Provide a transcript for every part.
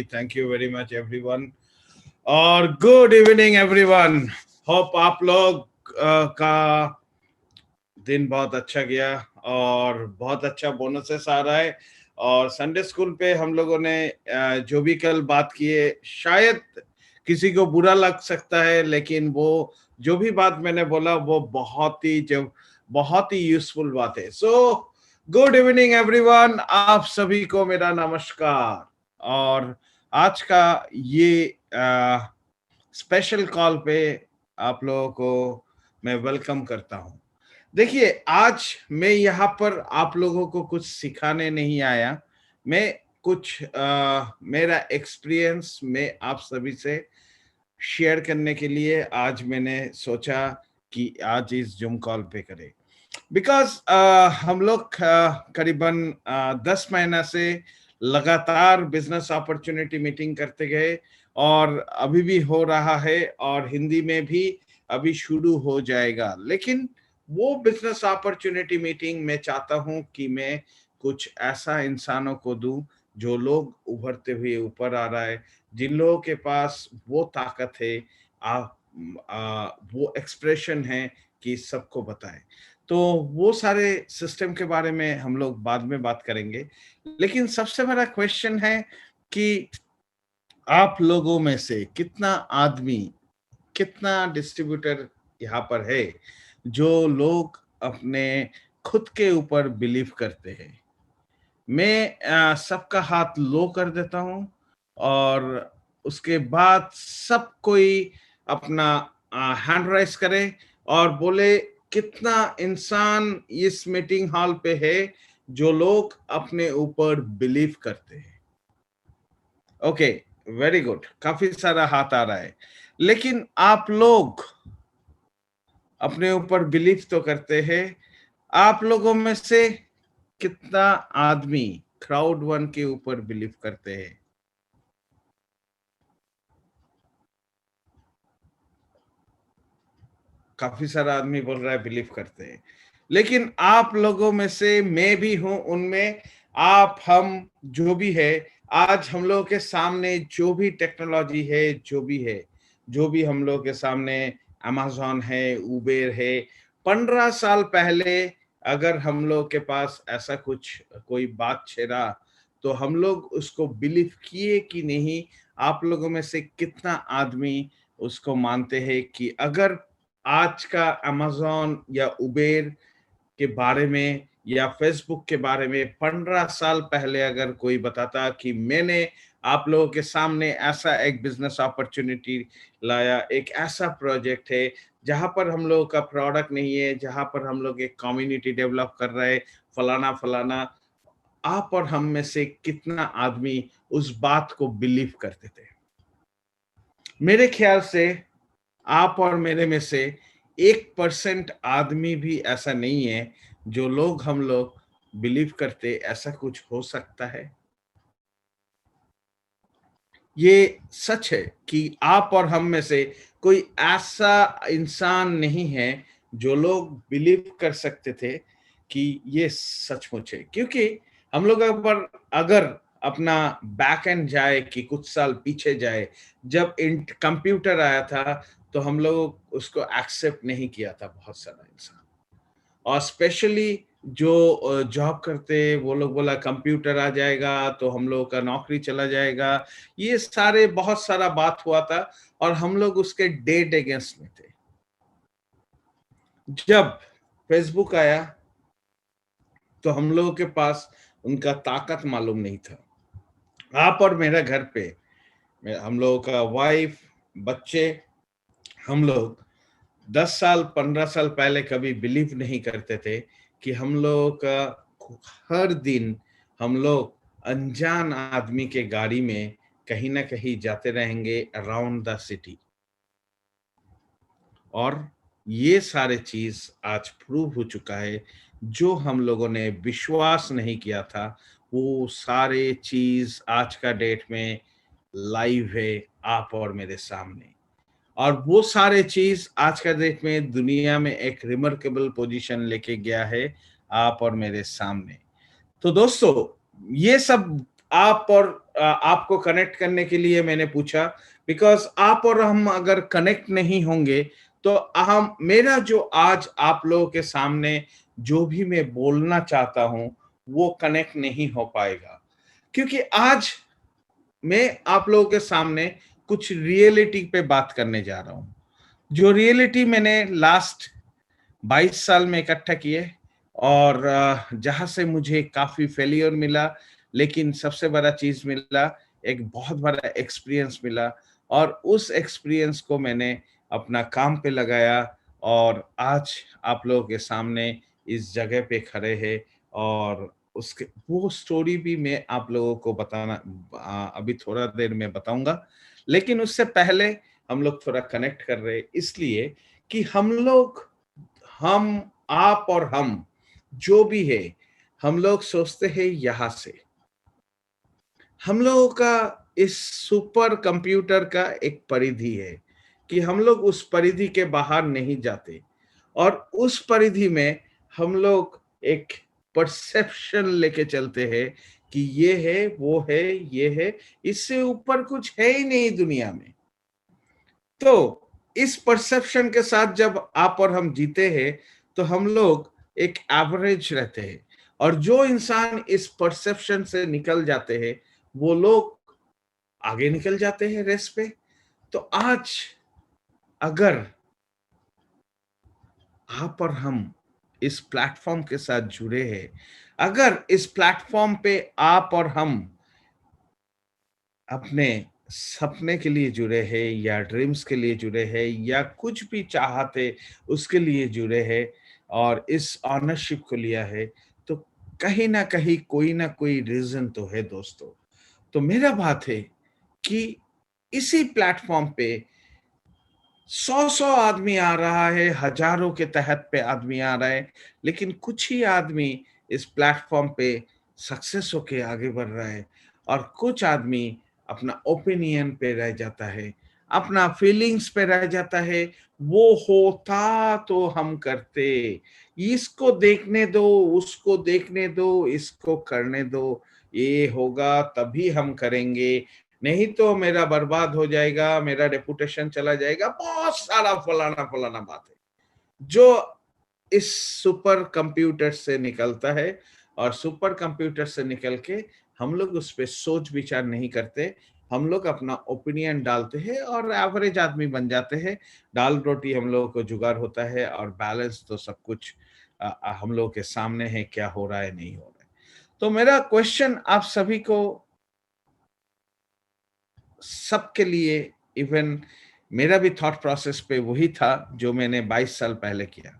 Thank you very much everyone और good evening everyone. Hope आप लोग का दिन बहुत अच्छा गया और बहुत अच्छा बोनसेस आ रहा है। और संडे स्कूल पे हम लोगों ने जो भी कल बात किए, शायद किसी को बुरा लग सकता है, लेकिन वो जो भी बात मैंने बोला वो बहुत ही यूजफुल बात है। सो गुड इवनिंग एवरीवन, आप सभी को मेरा नमस्कार। और आज का ये स्पेशल कॉल पे आप लोगों को मैं वेलकम करता हूं। देखिए, आज मैं यहाँ पर आप लोगों को कुछ सिखाने नहीं आया। मैं कुछ मेरा एक्सपीरियंस मैं आप सभी से शेयर करने के लिए आज मैंने सोचा कि आज इस जूम कॉल पे करें। बिकॉज हम लोग करीबन 10 महीना से लगातार बिजनेस अपॉर्चुनिटी मीटिंग करते गए और अभी भी हो रहा है और हिंदी में भी अभी शुरू हो जाएगा। लेकिन वो बिजनेस अपॉर्चुनिटी मीटिंग मैं चाहता हूं कि मैं कुछ ऐसा इंसानों को दूं जो लोग उभरते हुए ऊपर आ रहा है, जिन लोगों के पास वो ताकत है, वो एक्सप्रेशन है कि सबको बताएं। तो वो सारे सिस्टम के बारे में हम लोग बाद में बात करेंगे। लेकिन सबसे बड़ा क्वेश्चन है कि आप लोगों में से कितना आदमी, कितना डिस्ट्रीब्यूटर यहाँ पर है जो लोग अपने खुद के ऊपर बिलीव करते हैं। मैं सबका हाथ लो कर देता हूं और उसके बाद सब कोई अपना हैंड राइज करे और बोले कितना इंसान इस मीटिंग हॉल पे है जो लोग अपने ऊपर बिलीव करते हैं। ओके, वेरी गुड, काफी सारा हाथ आ रहा है। लेकिन आप लोग अपने ऊपर बिलीव तो करते हैं। आप लोगों में से कितना आदमी क्राउड वन के ऊपर बिलीव करते हैं? काफी सारा आदमी बोल रहा है बिलीव करते हैं। लेकिन आप लोगों में से मैं भी हूं उनमें। आप, हम जो भी है, आज हम लोगों के सामने जो भी टेक्नोलॉजी है, जो भी है, जो भी हम लोगों के सामने अमेज़न है, उबेर है, 15 साल पहले अगर हम लोग के पास ऐसा कुछ कोई बात छेड़ा तो हम लोग उसको बिलीव किए कि नहीं? आप लोगों में से कितना आदमी उसको मानते हैं कि अगर आज का अमेज़न या उबेर के बारे में या फेसबुक के बारे में 15 साल पहले अगर कोई बताता कि मैंने आप लोगों के सामने ऐसा एक बिजनेस अपॉर्चुनिटी लाया, एक ऐसा प्रोजेक्ट है जहां पर हम लोगों का प्रोडक्ट नहीं है, जहां पर हम लोग एक कम्युनिटी डेवलप कर रहे हैं, फलाना फलाना, आप और हम में से कितना आदमी उस बात को बिलीव करते थे? मेरे ख्याल से आप और मेरे में से 1% आदमी भी ऐसा नहीं है जो लोग हम लोग बिलीव करते ऐसा कुछ हो सकता है। ये सच है कि आप और हम में से कोई ऐसा इंसान नहीं है जो लोग बिलीव कर सकते थे कि ये सचमुच है। क्योंकि हम लोग अगर अपना बैक एंड जाए कि कुछ साल पीछे जाए, जब कंप्यूटर आया था तो हम लोग उसको एक्सेप्ट नहीं किया था बहुत सारा इंसान। और स्पेशली जो जॉब करते वो लोग बोला कंप्यूटर आ जाएगा तो हम लोग का नौकरी चला जाएगा। ये सारे बहुत सारा बात हुआ था और हम लोग उसके डेड अगेंस्ट में थे। जब फेसबुक आया तो हम लोगों के पास उनका ताकत मालूम नहीं था। आप और मेरा घर पे हम लोगों का वाइफ, बच्चे, हम लोग 10 साल 15 साल पहले कभी बिलीव नहीं करते थे कि हम लोग का हर दिन हम लोग अनजान आदमी के गाड़ी में कहीं ना कहीं जाते रहेंगे अराउंड द सिटी। और ये सारे चीज आज प्रूव हो चुका है। जो हम लोगों ने विश्वास नहीं किया था वो सारे चीज आज का डेट में लाइव है आप और मेरे सामने। और वो सारे चीज आज का डेट में दुनिया में एक रिमार्केबल पोजीशन लेके गया है आप और मेरे सामने। तो दोस्तों, ये सब आपको कनेक्ट करने के लिए मैंने पूछा, बिकॉज आप और हम अगर कनेक्ट नहीं होंगे तो हम मेरा जो आज आप लोगों के सामने जो भी मैं बोलना चाहता हूं वो कनेक्ट नहीं हो पाएगा, क्योंकि आज मैं आप लोगों के सामने कुछ रियलिटी पे बात करने जा रहा हूं, जो रियलिटी मैंने लास्ट 22 साल में इकट्ठा किए, और जहां से मुझे काफी फेलियर मिला, लेकिन सबसे बड़ा चीज मिला, एक बहुत बड़ा एक्सपीरियंस मिला, और उस एक्सपीरियंस को मैंने अपना काम पे लगाया, और आज आप लोगों के सामने इस जगह पे खड़े हैं। और उसके वो स्टोरी भी मैं आप लोगों को बताना अभी थोड़ा देर में बताऊंगा, लेकिन उससे पहले हम लोग थोड़ा कनेक्ट कर रहे हैं, इसलिए कि हम आप और हम जो भी है, हम लोग सोचते हैं यहां से हम लोगों का इस सुपर कंप्यूटर का एक परिधि है कि हम लोग उस परिधि के बाहर नहीं जाते, और उस परिधि में हम लोग एक परसेप्शन लेके चलते हैं कि ये है, वो है, ये है, इससे ऊपर कुछ है ही नहीं दुनिया में। तो इस परसेप्शन के साथ जब आप और हम जीते हैं तो हम लोग एक एवरेज रहते हैं, और जो इंसान इस परसेप्शन से निकल जाते हैं वो लोग आगे निकल जाते हैं रेस पे। तो आज अगर आप और हम इस प्लेटफॉर्म के साथ जुड़े हैं, अगर इस प्लेटफॉर्म पे आप और हम अपने सपने के लिए जुड़े हैं, या ड्रीम्स के लिए जुड़े हैं, या कुछ भी चाहते उसके लिए जुड़े हैं, और इस ऑनरशिप को लिया है, तो कहीं ना कोई रीजन तो है दोस्तों। तो मेरा बात है कि इसी प्लेटफॉर्म पे 100 आदमी आ रहा है, हजारों के तहत पे आदमी आ रहा है, लेकिन कुछ ही आदमी इस प्लेटफॉर्म पे सक्सेस होके आगे बढ़ रहा है, और कुछ आदमी अपना ओपिनियन पे रह जाता है, अपना फीलिंग्स पे रह जाता है। वो होता तो हम करते, इसको देखने दो, उसको देखने दो, इसको करने दो, ये होगा तभी हम करेंगे, नहीं तो मेरा बर्बाद हो जाएगा, मेरा रेपुटेशन चला जाएगा, बहुत सारा फलाना फलाना बात है जो इस सुपर कंप्यूटर से निकलता है। और सुपर कंप्यूटर से निकल के हम लोग उस पर सोच विचार नहीं करते, हम लोग अपना ओपिनियन डालते हैं और एवरेज आदमी बन जाते हैं। दाल रोटी हम लोगों को जुगाड़ होता है, और बैलेंस तो सब कुछ हम लोगों के सामने है, क्या हो रहा है नहीं हो रहा है। तो मेरा क्वेश्चन आप सभी को, सबके लिए, इवन मेरा भी थॉट प्रोसेस पे वही था जो मैंने 22 साल पहले किया।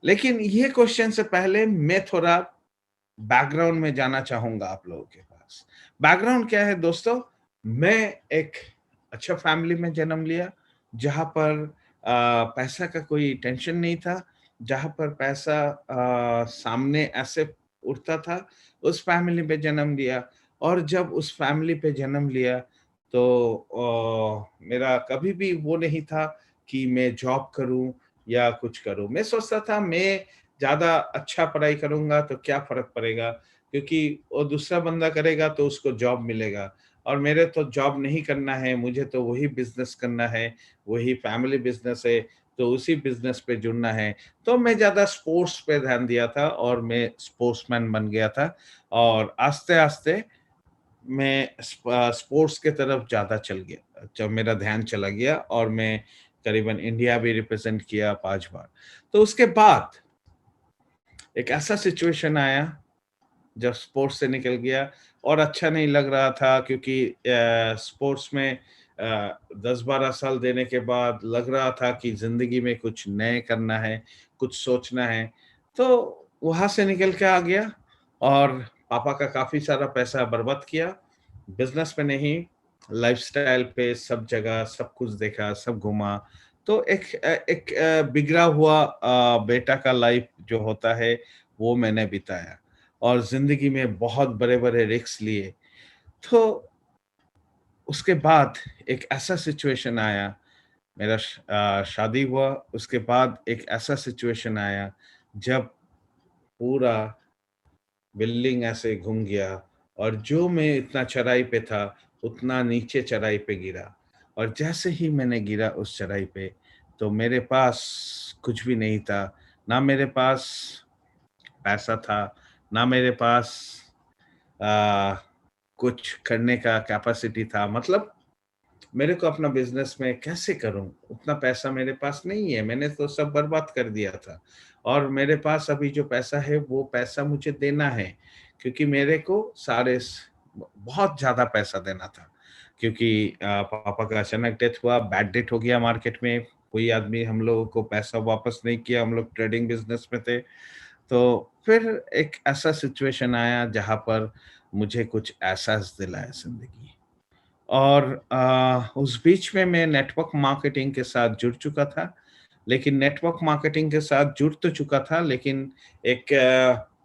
लेकिन ये क्वेश्चन से पहले मैं थोड़ा बैकग्राउंड में जाना चाहूंगा आप लोगों के पास। बैकग्राउंड क्या है दोस्तों? मैं एक अच्छा फैमिली में जन्म लिया, जहां पर पैसा का कोई टेंशन नहीं था, जहां पर पैसा सामने ऐसे उठता था, उस फैमिली पे जन्म लिया। और जब उस फैमिली पे जन्म लिया तो मेरा कभी भी वो नहीं था कि मैं जॉब करूं या कुछ करूं। मैं सोचता था मैं ज्यादा अच्छा पढ़ाई करूंगा तो क्या फर्क पड़ेगा, क्योंकि वो दूसरा बंदा करेगा तो उसको जॉब मिलेगा, और मेरे तो जॉब नहीं करना है, मुझे तो वही बिजनेस करना है, वही फैमिली बिजनेस है, तो उसी बिजनेस पे जुड़ना है। तो मैं ज्यादा स्पोर्ट्स पे ध्यान दिया था, और मैं स्पोर्ट्समैन बन गया था, और आस्ते आस्ते मैं स्पोर्ट्स के तरफ ज्यादा चल गया, जब मेरा ध्यान चला गया, और मैं करीबन इंडिया भी रिप्रेजेंट किया 5 बार। तो उसके बाद एक ऐसा सिचुएशन आया जब स्पोर्ट्स से निकल गया, और अच्छा नहीं लग रहा था, क्योंकि स्पोर्ट्स में 10-12 साल देने के बाद लग रहा था कि जिंदगी में कुछ नए करना है, कुछ सोचना है। तो वहां से निकल के आ गया, और पापा का काफी सारा पैसा बर्बाद किया, बिजनेस पे नहीं, लाइफस्टाइल पे, सब जगह सब कुछ देखा, सब घुमा। तो एक बिगड़ा हुआ बेटा का लाइफ जो होता है वो मैंने बिताया, और जिंदगी में बहुत बड़े बड़े रिस्क लिए। तो उसके बाद एक ऐसा सिचुएशन आया, मेरा शादी हुआ, उसके बाद एक ऐसा सिचुएशन आया जब पूरा बिल्डिंग ऐसे घूम गया, और जो मैं इतना चढ़ाई पे था, उतना नीचे चढ़ाई पे गिरा। और जैसे ही मैंने गिरा उस चढ़ाई पे, तो मेरे पास कुछ भी नहीं था। ना मेरे पास पैसा था, ना मेरे पास अ, कुछ करने का कैपेसिटी था। मतलब मेरे को अपना बिज़नेस में कैसे करूँ? उतना पैसा मेरे पास नहीं है, मैंने तो सब बर्बाद कर दिया था। और मेरे पास अभी जो पैसा है, वो पैसा मुझे देना है, क्योंकि मेरे को सारे स बहुत ज़्यादा पैसा देना था। क्योंकि पापा का अचानक डेथ हुआ, बैड डेट हो गया मार्केट में, कोई आदमी हम लोगों को पैसा वापस नहीं किया, हम लोग ट्रेडिंग बिज़नेस में थे। तो फिर एक ऐसा सिचुएशन आया जहाँ पर मुझे कुछ एहसास दिलाया ज़िंदगी। और उस बीच में मैं नेटवर्क मार्केटिंग के साथ जुड़ चुका था। लेकिन नेटवर्क मार्केटिंग के साथ जुड़ तो चुका था, लेकिन एक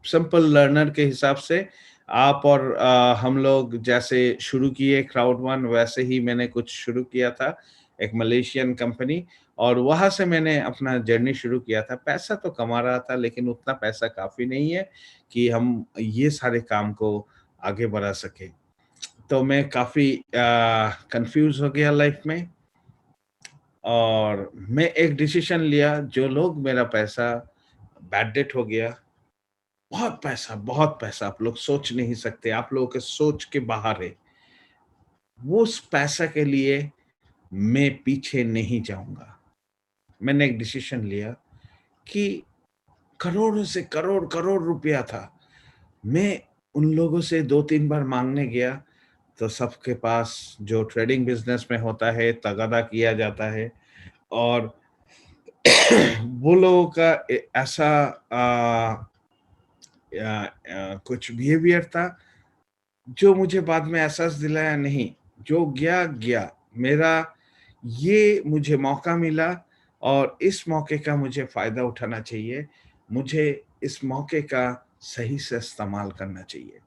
सिंपल लर्नर के हिसाब से आप और हम लोग जैसे शुरू किए क्राउड वन, वैसे ही मैंने कुछ शुरू किया था, एक मलेशियन कंपनी। और वहाँ से मैंने अपना जर्नी शुरू किया था। पैसा तो कमा रहा था, लेकिन उतना पैसा काफ़ी नहीं है कि हम ये सारे काम को आगे बढ़ा सकें। तो मैं काफ़ी कन्फ्यूज़ हो गया लाइफ़ में। और मैं एक डिसीज़न लिया, जो लोग मेरा पैसा बैड डेट हो गया, बहुत पैसा आप लोग सोच नहीं सकते, आप लोगों के सोच के बाहर है। वो उस पैसा के लिए मैं पीछे नहीं जाऊँगा। मैंने एक डिसीज़न लिया कि करोड़ों से करोड़ रुपया था। मैं उन लोगों से 2-3 बार माँगने गया, तो सबके पास जो ट्रेडिंग बिज़नेस में होता है, तगादा किया जाता है। और वो लोगों का ऐसा कुछ बिहेवियर था, जो मुझे बाद में एहसास दिलाया नहीं, जो गया, गया। मेरा ये मुझे मौका मिला, और इस मौके का मुझे फ़ायदा उठाना चाहिए। मुझे इस मौके का सही से इस्तेमाल करना चाहिए।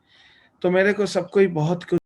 तो मेरे को सब कोई बहुत कुछ